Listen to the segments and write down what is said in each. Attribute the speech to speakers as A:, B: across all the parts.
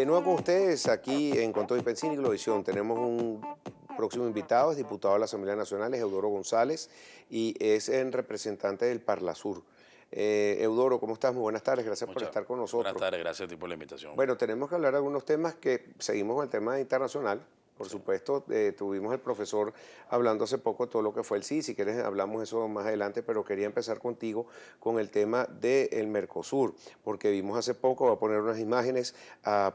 A: nuevo con ustedes aquí en Con todo y Pensini Globovisión. Tenemos un próximo invitado, es diputado de la Asamblea Nacional, es Eudoro González y es en representante del Parlasur. Eudoro, ¿cómo estás? Muy buenas tardes, gracias por
B: Muchas
A: estar con
B: buenas
A: nosotros.
B: tardes, gracias a ti por la invitación.
A: Bueno, tenemos que hablar de algunos temas que seguimos con el tema internacional. Por
B: Sí.
A: supuesto, tuvimos el profesor hablando hace poco de todo lo que fue el sí, si quieres hablamos eso más adelante, pero quería empezar contigo con el tema del Mercosur, porque vimos hace poco, voy a poner unas imágenes,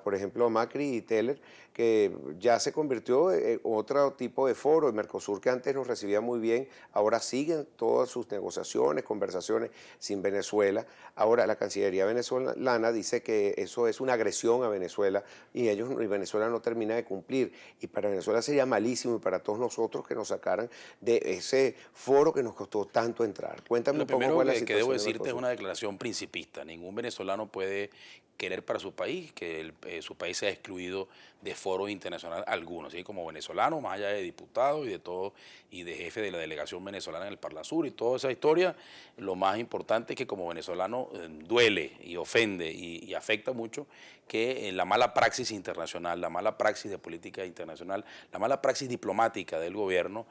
A: por ejemplo, a Macri y Teller, que ya se convirtió en otro tipo de foro. El Mercosur, que antes nos recibía muy bien, ahora siguen todas sus negociaciones, conversaciones sin Venezuela. Ahora la Cancillería venezolana dice que eso es una agresión a Venezuela y Venezuela no termina de cumplir. Y para Venezuela sería malísimo y para todos nosotros que nos sacaran de ese foro que nos costó tanto entrar. Cuéntame
B: Lo
A: un poco
B: primero
A: cuál es la
B: que debo
A: situación de
B: decirte es
A: Mercosur.
B: una declaración principista. Ningún venezolano puede querer para su país que su país sea excluido de foros internacionales algunos, así como venezolano, más allá de diputado y de todo, y de jefe de la delegación venezolana en el Parlasur y toda esa historia. Lo más importante es que como venezolano duele y ofende y afecta mucho que la mala praxis internacional, la mala praxis de política internacional, la mala praxis diplomática del gobierno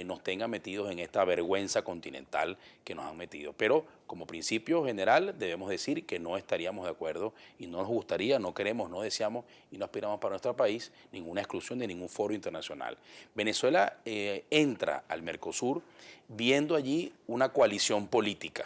B: nos tenga metidos en esta vergüenza continental que nos han metido. Pero como principio general debemos decir que no estaríamos de acuerdo y no nos gustaría, no queremos, no deseamos y no aspiramos para nuestro país ninguna exclusión de ningún foro internacional. Venezuela entra al Mercosur viendo allí una coalición política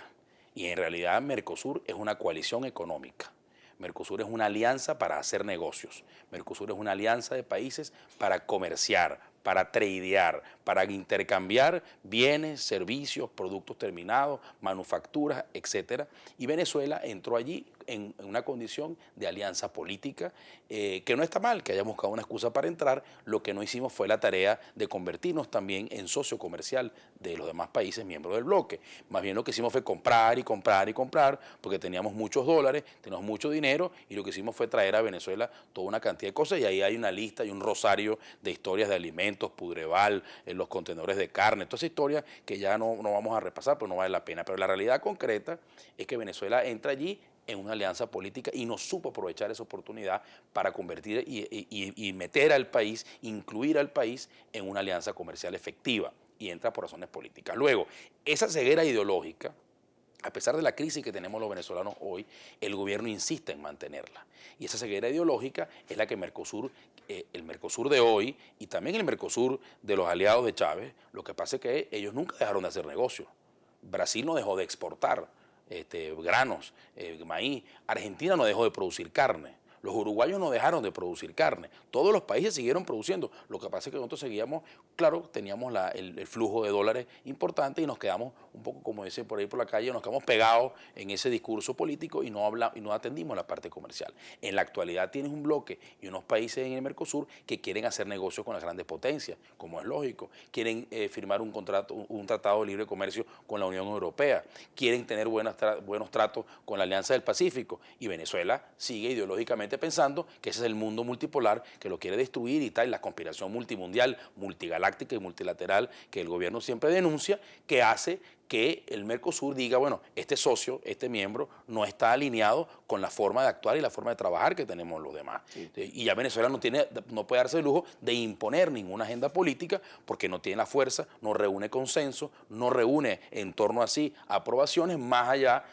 B: y en realidad Mercosur es una coalición económica. Mercosur es una alianza para hacer negocios. Mercosur es una alianza de países para comerciar, para tradear, para intercambiar bienes, servicios, productos terminados, manufacturas, etcétera. Y Venezuela entró allí en una condición de alianza política, que no está mal, que hayamos buscado una excusa para entrar. Lo que no hicimos fue la tarea de convertirnos también en socio comercial de los demás países miembros del bloque. Más bien lo que hicimos fue comprar y comprar y comprar, porque teníamos muchos dólares, teníamos mucho dinero, y lo que hicimos fue traer a Venezuela toda una cantidad de cosas, y ahí hay una lista y un rosario de historias de alimentos, Pudreval, los contenedores de carne, toda esa historia que ya no vamos a repasar, pero no vale la pena. Pero la realidad concreta es que Venezuela entra allí en una alianza política y no supo aprovechar esa oportunidad para convertir y meter al país, incluir al país en una alianza comercial efectiva, y entra por razones políticas. Luego, esa ceguera ideológica, a pesar de la crisis que tenemos los venezolanos hoy, el gobierno insiste en mantenerla. Y esa ceguera ideológica es la que el Mercosur de hoy y también el Mercosur de los aliados de Chávez, lo que pasa es que ellos nunca dejaron de hacer negocio. Brasil no dejó de exportar granos, maíz. Argentina no dejó de producir carne. Los uruguayos no dejaron de producir carne. Todos los países siguieron produciendo. Lo que pasa es que nosotros seguíamos, claro, teníamos el flujo de dólares importante y nos quedamos un poco, como dicen por ahí por la calle, nos quedamos pegados en ese discurso político y no atendimos la parte comercial. En la actualidad tienes un bloque y unos países en el Mercosur que quieren hacer negocios con las grandes potencias, como es lógico. Quieren firmar un tratado de libre comercio con la Unión Europea. Quieren tener buenos tratos con la Alianza del Pacífico. Y Venezuela sigue ideológicamente pensando que ese es el mundo multipolar, que lo quiere destruir y tal, la conspiración multimundial, multigaláctica y multilateral que el gobierno siempre denuncia, que hace que el Mercosur diga, bueno, este socio, este miembro, no está alineado con la forma de actuar y la forma de trabajar que tenemos los demás.
A: Sí.
B: Y ya Venezuela no puede darse el lujo de imponer ninguna agenda política porque no tiene la fuerza, no reúne consenso, no reúne en torno a sí aprobaciones, más allá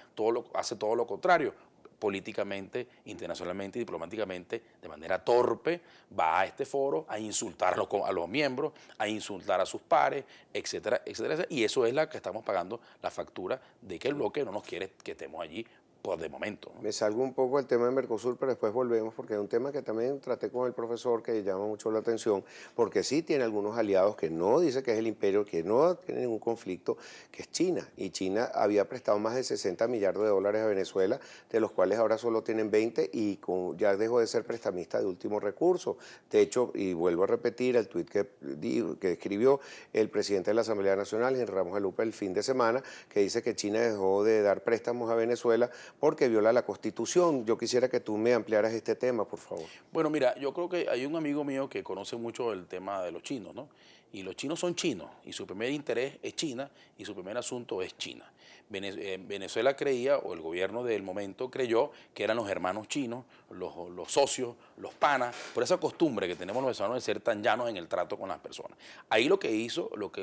B: hace todo lo contrario políticamente, internacionalmente, diplomáticamente, de manera torpe, va a este foro a insultar a los miembros, a insultar a sus pares, etcétera, etcétera, etcétera. Y eso es la que estamos pagando la factura de que el bloque no nos quiere que estemos allí por de momento, ¿no?
A: Me salgo un poco del tema de Mercosur, pero después volvemos porque es un tema que también traté con el profesor que llama mucho la atención, porque sí tiene algunos aliados que no dice que es el imperio, que no tiene ningún conflicto, que es China. Y China había prestado más de 60 millardos de dólares a Venezuela, de los cuales ahora solo tienen 20 y ya dejó de ser prestamista de último recurso. De hecho, y vuelvo a repetir el tuit que escribió el presidente de la Asamblea Nacional, Henry Ramos Lupe, el fin de semana, que dice que China dejó de dar préstamos a Venezuela porque viola la Constitución. Yo quisiera que tú me ampliaras este tema, por favor.
B: Bueno, mira, yo creo que hay un amigo mío que conoce mucho el tema de los chinos, ¿no? Y los chinos son chinos, y su primer interés es China, y su primer asunto es China. Venezuela creía, o el gobierno del momento creyó, que eran los hermanos chinos, los socios, los panas, por esa costumbre que tenemos los venezolanos de ser tan llanos en el trato con las personas. Ahí lo que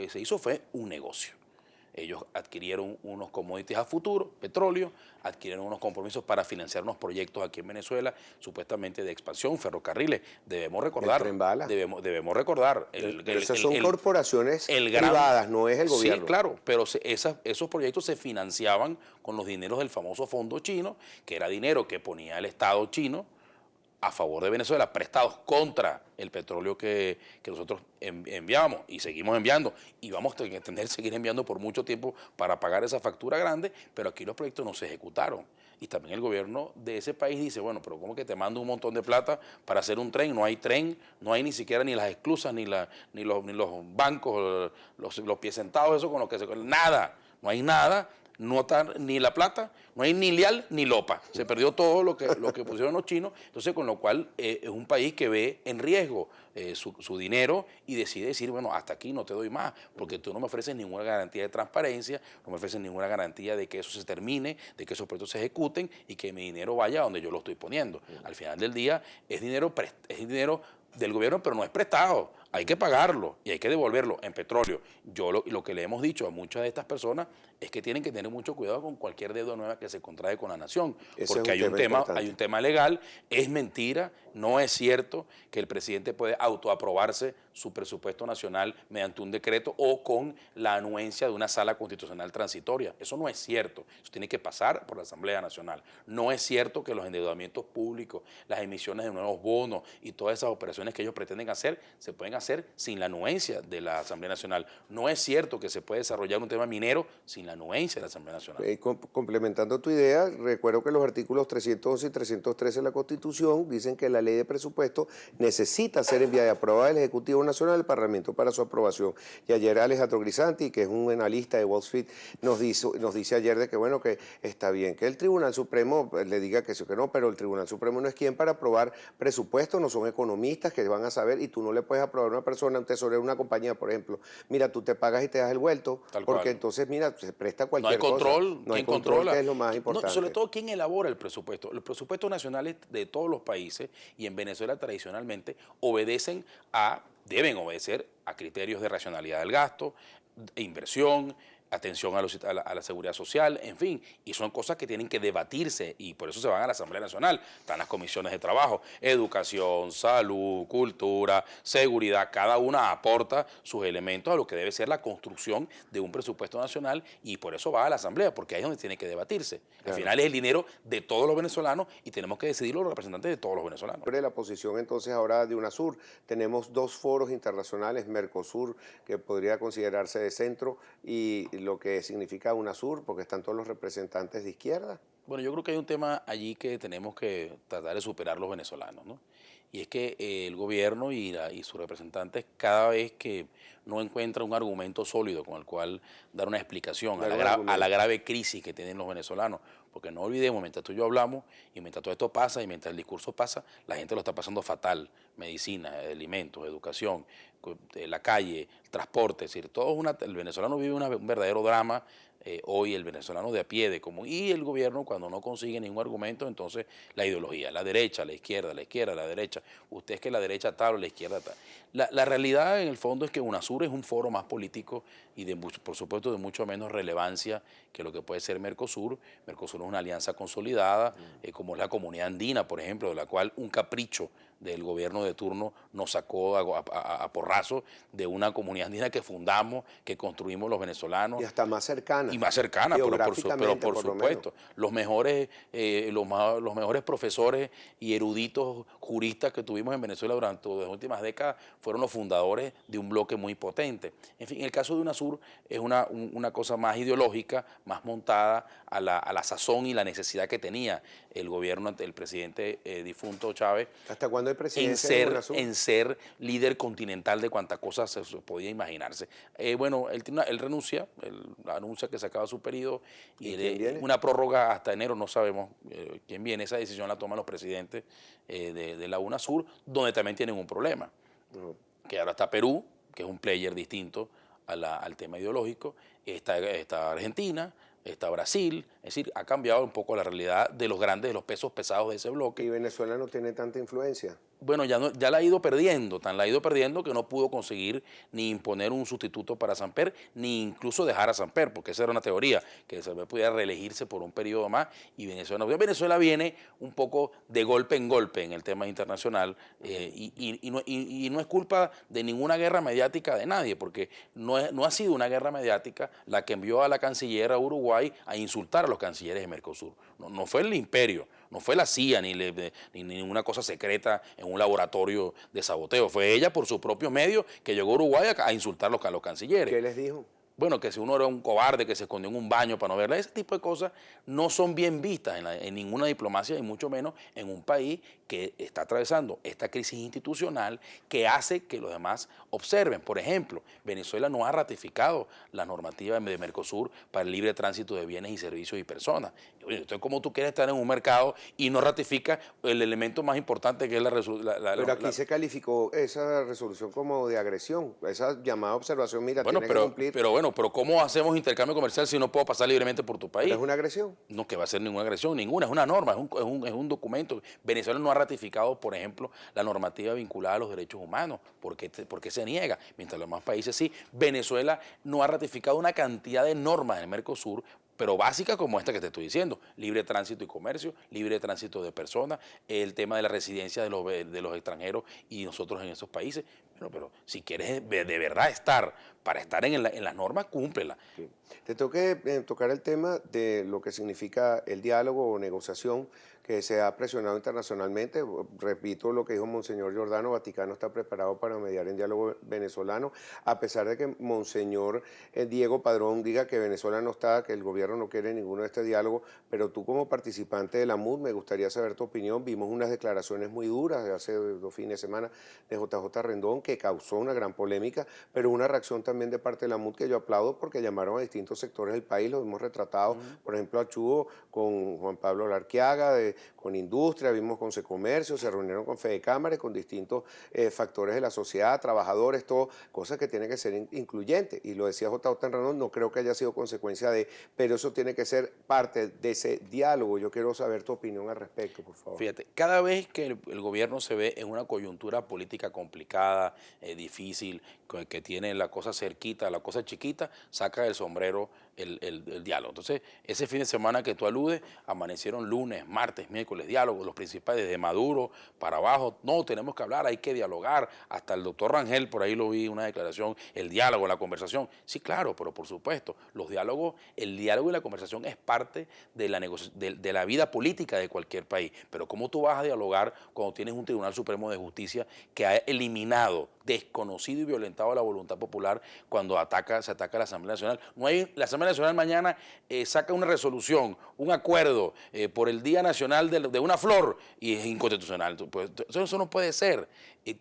B: se hizo fue un negocio. Ellos adquirieron unos commodities a futuro, petróleo, adquirieron unos compromisos para financiar unos proyectos aquí en Venezuela, supuestamente de expansión, ferrocarriles. Debemos recordar,
A: El Tren Bala.
B: debemos recordar,
A: Pero esas son corporaciones
B: el gran,
A: privadas, no es el gobierno.
B: Sí, claro, pero esos proyectos se financiaban con los dineros del famoso fondo chino, que era dinero que ponía el Estado chino a favor de Venezuela, prestados contra el petróleo que nosotros enviamos y seguimos enviando, y vamos a tener que seguir enviando por mucho tiempo para pagar esa factura grande, pero aquí los proyectos no se ejecutaron. Y también el gobierno de ese país dice, bueno, pero ¿cómo que te mando un montón de plata para hacer un tren? No hay tren, no hay ni siquiera ni las esclusas, ni los bancos, los pies sentados, eso con lo que nada, no hay nada. No está ni la plata, no hay ni lial ni lopa. Se perdió todo lo que pusieron los chinos. Entonces, con lo cual es un país que ve en riesgo su dinero y decide decir, bueno, hasta aquí no te doy más, porque tú no me ofreces ninguna garantía de transparencia, no me ofreces ninguna garantía de que eso se termine, de que esos proyectos se ejecuten y que mi dinero vaya a donde yo lo estoy poniendo. Al final del día es dinero del gobierno, pero no es prestado. Hay que pagarlo y hay que devolverlo en petróleo. Lo que le hemos dicho a muchas de estas personas es que tienen que tener mucho cuidado con cualquier deuda nueva que se contrae con la nación, porque hay un tema legal. Es mentira, no es cierto que el presidente puede autoaprobarse su presupuesto nacional mediante un decreto o con la anuencia de una sala constitucional transitoria. Eso no es cierto. Eso tiene que pasar por la Asamblea Nacional. No es cierto que los endeudamientos públicos, las emisiones de nuevos bonos y todas esas operaciones que ellos pretenden hacer se pueden hacer sin la anuencia de la Asamblea Nacional. No es cierto que se puede desarrollar un tema minero sin la anuencia de la Asamblea Nacional.
A: Complementando tu idea, recuerdo que los artículos 311 y 313 de la Constitución dicen que la ley de presupuesto necesita ser enviada y aprobada del Ejecutivo Nacional al Parlamento para su aprobación. Y ayer Alejandro Grisanti, que es un analista de Wall Street, nos dice ayer de que bueno, que está bien que el Tribunal Supremo le diga que sí o que no, pero el Tribunal Supremo no es quien para aprobar presupuestos, no son economistas que van a saber, y tú no le puedes aprobar a una persona, un tesorero de una compañía, por ejemplo, mira, tú te pagas y te das el vuelto, porque entonces, mira, se presta cualquier cosa.
B: No hay control,
A: que es lo más importante.
B: Sobre todo, ¿quién elabora el presupuesto? Los presupuestos nacionales de todos los países, y en Venezuela tradicionalmente, deben obedecer a criterios de racionalidad del gasto, inversión, atención a la seguridad social, en fin, y son cosas que tienen que debatirse y por eso se van a la Asamblea Nacional. Están las comisiones de trabajo, educación, salud, cultura, seguridad, cada una aporta sus elementos a lo que debe ser la construcción de un presupuesto nacional y por eso va a la Asamblea, porque ahí es donde tiene que debatirse. Claro. Al final es el dinero de todos los venezolanos y tenemos que decidirlo los representantes de todos los venezolanos.
A: Sobre la posición entonces ahora de UNASUR, tenemos dos foros internacionales, Mercosur, que podría considerarse de centro, y lo que significa UNASUR, porque están todos los representantes de izquierda.
B: Bueno, yo creo que hay un tema allí que tenemos que tratar de superar los venezolanos, ¿no? Y es que el gobierno y sus representantes cada vez que no encuentran un argumento sólido con el cual dar una explicación a la grave crisis que tienen los venezolanos, porque no olvidemos, mientras tú y yo hablamos y mientras todo esto pasa y mientras el discurso pasa, la gente lo está pasando fatal, medicina, alimentos, educación, la calle, transporte, es decir, el venezolano vive un verdadero drama. Hoy el venezolano de a pie, y el gobierno cuando no consigue ningún argumento, entonces la ideología, la derecha, la izquierda, la derecha, usted es que la derecha tal o la izquierda tal. La realidad en el fondo es que UNASUR es un foro más político y por supuesto de mucho menos relevancia que lo que puede ser Mercosur. Mercosur es una alianza consolidada, como es la Comunidad Andina, por ejemplo, de la cual un capricho del gobierno de turno nos sacó a porrazo de una comunidad andina que fundamos, que construimos los venezolanos.
A: Y hasta más cercana.
B: Y más cercana, pero por supuesto. Los mejores profesores y eruditos juristas que tuvimos en Venezuela durante las últimas décadas fueron los fundadores de un bloque muy potente. En fin, el caso de UNASUR es una cosa más ideológica, más montada a la sazón y la necesidad que tenía el gobierno, el presidente difunto Chávez.
A: ¿Hasta cuándo hay presidencia
B: en ser líder continental de cuantas cosas se podía imaginarse. Bueno, él renuncia, él anuncia que se acaba su periodo y una prórroga hasta enero, no sabemos quién viene. Esa decisión la toman los presidentes de la UNASUR, donde también tienen un problema. Que ahora está Perú, que es un player distinto al tema ideológico, está Argentina, está Brasil, es decir, ha cambiado un poco la realidad de los grandes, de los pesos pesados de ese bloque.
A: Y Venezuela no tiene tanta influencia.
B: Bueno, ya, no, ya la ha ido perdiendo, tan la ha ido perdiendo que no pudo conseguir ni imponer un sustituto para Samper, ni incluso dejar a Samper, porque esa era una teoría, que Samper pudiera reelegirse por un periodo más y Venezuela no. Venezuela viene un poco de golpe en golpe en el tema internacional y no es culpa de ninguna guerra mediática de nadie, porque no ha sido una guerra mediática la que envió a la canciller a Uruguay a insultar a los cancilleres de Mercosur. No fue el imperio, no fue la CIA ni ninguna cosa secreta en un laboratorio de saboteo. Fue ella por su propio medio que llegó a Uruguay a insultar a los cancilleres.
A: ¿Qué les dijo?
B: Bueno, que si uno era un cobarde que se escondió en un baño para no verla, ese tipo de cosas no son bien vistas en ninguna diplomacia y mucho menos en un país que está atravesando esta crisis institucional que hace que los demás observen. Por ejemplo, Venezuela no ha ratificado la normativa de Mercosur para el libre tránsito de bienes y servicios y personas. Entonces, ¿cómo tú quieres estar en un mercado y no ratifica el elemento más importante que es la resolución?
A: Pero aquí se calificó esa resolución como de agresión, esa llamada observación, mira,
B: Bueno,
A: tiene que cumplir.
B: pero ¿cómo hacemos intercambio comercial si no puedo pasar libremente por tu país?
A: Pero es una agresión.
B: No, que va a ser ninguna agresión, ninguna, es una norma, es un documento. Venezuela no ha ratificado, por ejemplo, la normativa vinculada a los derechos humanos. ¿Por qué se niega? Mientras los demás países sí. Venezuela no ha ratificado una cantidad de normas en Mercosur, pero básicas como esta que te estoy diciendo: libre tránsito y comercio, libre tránsito de personas, el tema de la residencia de los extranjeros y nosotros en esos países. Bueno, pero si quieres de verdad para estar en las normas, cúmplela.
A: Sí. Te tengo que tocar el tema de lo que significa el diálogo o negociación que se ha presionado internacionalmente. Repito lo que dijo Monseñor Giordano: Vaticano está preparado para mediar en diálogo venezolano, a pesar de que Monseñor Diego Padrón diga que Venezuela no está, que el gobierno no quiere ninguno de este diálogo. Pero tú, como participante de la MUD, me gustaría saber tu opinión. Vimos unas declaraciones muy duras de hace 2 fines de semana de JJ Rendón, que causó una gran polémica, pero una reacción también de parte de la MUD que yo aplaudo, porque llamaron a distintos sectores del país, los hemos retratado, por ejemplo, a Chugo con Juan Pablo Larquiaga, con Industria, vimos con Secomercio, se reunieron con Fede Cámaras, con distintos factores de la sociedad, trabajadores, todo, cosas que tienen que ser incluyentes. Y lo decía JJ Rendón, no creo que haya sido consecuencia pero eso tiene que ser parte de ese diálogo. Yo quiero saber tu opinión al respecto, por favor.
B: Fíjate, cada vez que el gobierno se ve en una coyuntura política complicada, difícil, que tiene la cosa cerquita, la cosa chiquita, saca del sombrero el diálogo. Entonces, ese fin de semana que tú aludes, amanecieron lunes, martes, miércoles, diálogos, los principales, desde Maduro para abajo. No, tenemos que hablar, hay que dialogar. Hasta el doctor Rangel, por ahí lo vi, una declaración, el diálogo, la conversación. Sí, claro, pero por supuesto, el diálogo y la conversación es parte de la vida política de cualquier país. Pero ¿cómo tú vas a dialogar cuando tienes un Tribunal Supremo de Justicia que ha eliminado, desconocido y violentado la voluntad popular cuando se ataca a la Asamblea Nacional? La Asamblea Nacional mañana saca una resolución, un acuerdo por el Día Nacional de una flor y es inconstitucional. Pues, eso no puede ser.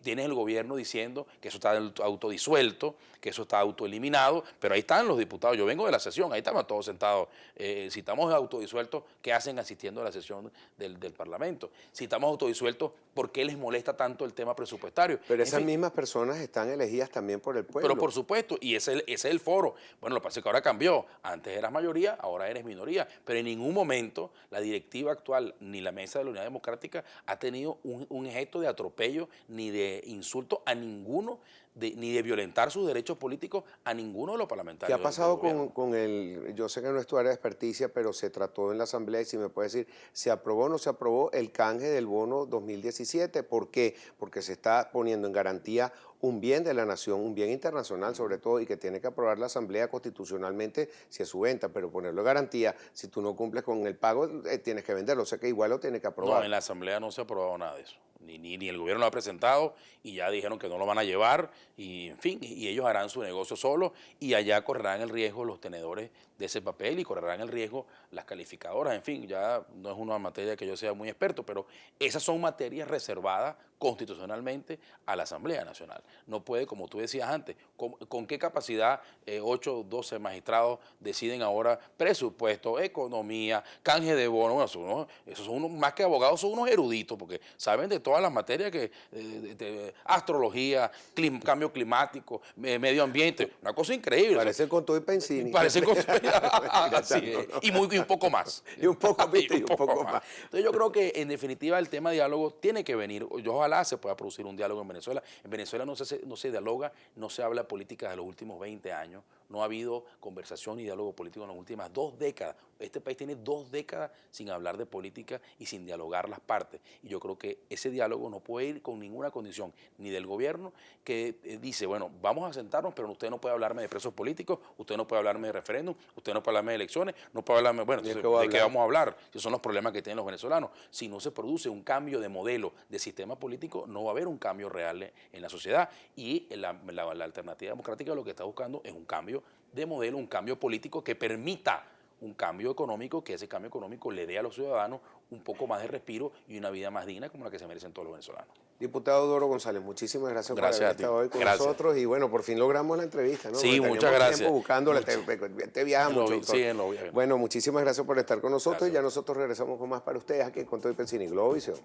B: Tienes el gobierno diciendo que eso está autodisuelto, que eso está autoeliminado, pero ahí están los diputados. Yo vengo de la sesión, ahí estamos todos sentados. Si estamos autodisueltos, ¿qué hacen asistiendo a la sesión del Parlamento? Si estamos autodisueltos, ¿por qué les molesta tanto el tema presupuestario?
A: Pero esas mismas personas están elegidas también por el pueblo.
B: Pero por supuesto, y ese es el foro. Bueno, lo que pasa es que ahora cambió. Antes eras mayoría, ahora eres minoría. Pero en ningún momento la directiva actual ni la Mesa de la Unidad Democrática ha tenido un gesto de atropello ni de insulto a ninguno, ni de violentar sus derechos políticos a ninguno de los parlamentarios.
A: ¿Qué ha pasado con yo sé que no es tu área de experticia, pero se trató en la Asamblea, y si me puedes decir, ¿se aprobó o no se aprobó el canje del bono 2017? ¿Por qué? Porque se está poniendo en garantía un bien de la nación, un bien internacional sobre todo, y que tiene que aprobar la Asamblea constitucionalmente si es su venta, pero ponerlo en garantía, si tú no cumples con el pago, tienes que venderlo, o sea que igual lo tiene que aprobar.
B: No, en la Asamblea no se ha aprobado nada de eso. Ni el gobierno lo ha presentado y ya dijeron que no lo van a llevar y en fin, y ellos harán su negocio solos y allá correrán el riesgo los tenedores de ese papel y correrán el riesgo las calificadoras. En fin, ya no es una materia que yo sea muy experto, pero esas son materias reservadas constitucionalmente a la Asamblea Nacional. No puede, como tú decías antes, ¿con qué capacidad 8 o 12 magistrados deciden ahora presupuesto, economía, canje de bonos? Bueno, esos son unos, más que abogados, son unos eruditos porque saben de todas las materias, que astrología, cambio climático, medio ambiente, una cosa increíble.
A: Parece con todo y Pensini.
B: Parece con así es. Y un poco más.
A: Y un poco, ¿viste?
B: Y un poco más. Entonces yo creo que en definitiva el tema de diálogo tiene que venir. Yo ojalá se pueda producir un diálogo en Venezuela. En Venezuela no se dialoga, no se habla política de los últimos 20 años. No ha habido conversación y diálogo político en las últimas 2 décadas. Este país tiene 2 décadas sin hablar de política y sin dialogar las partes. Y yo creo que ese diálogo no puede ir con ninguna condición, ni del gobierno que dice, bueno, vamos a sentarnos, pero usted no puede hablarme de presos políticos, usted no puede hablarme de referéndum, usted no puede hablarme de elecciones, no puede hablarme, bueno, entonces, ¿de qué vamos a hablar? Esos son los problemas que tienen los venezolanos. Si no se produce un cambio de modelo de sistema político, no va a haber un cambio real en la sociedad. Y la alternativa democrática lo que está buscando es un cambio de modelo, un cambio político que permita un cambio económico, que ese cambio económico le dé a los ciudadanos un poco más de respiro y una vida más digna como la que se merecen todos los venezolanos.
A: Diputado Doro González, muchísimas gracias por haber estado hoy con nosotros y bueno, por fin logramos la entrevista, ¿no?
B: Sí, muchas gracias.
A: Tiempo buscándola, te viaja mucho.
B: Sí, en lo viaje.
A: Bueno, muchísimas gracias por estar con nosotros y ya nosotros regresamos con más para ustedes aquí con Todo y Pensini, Globovisión.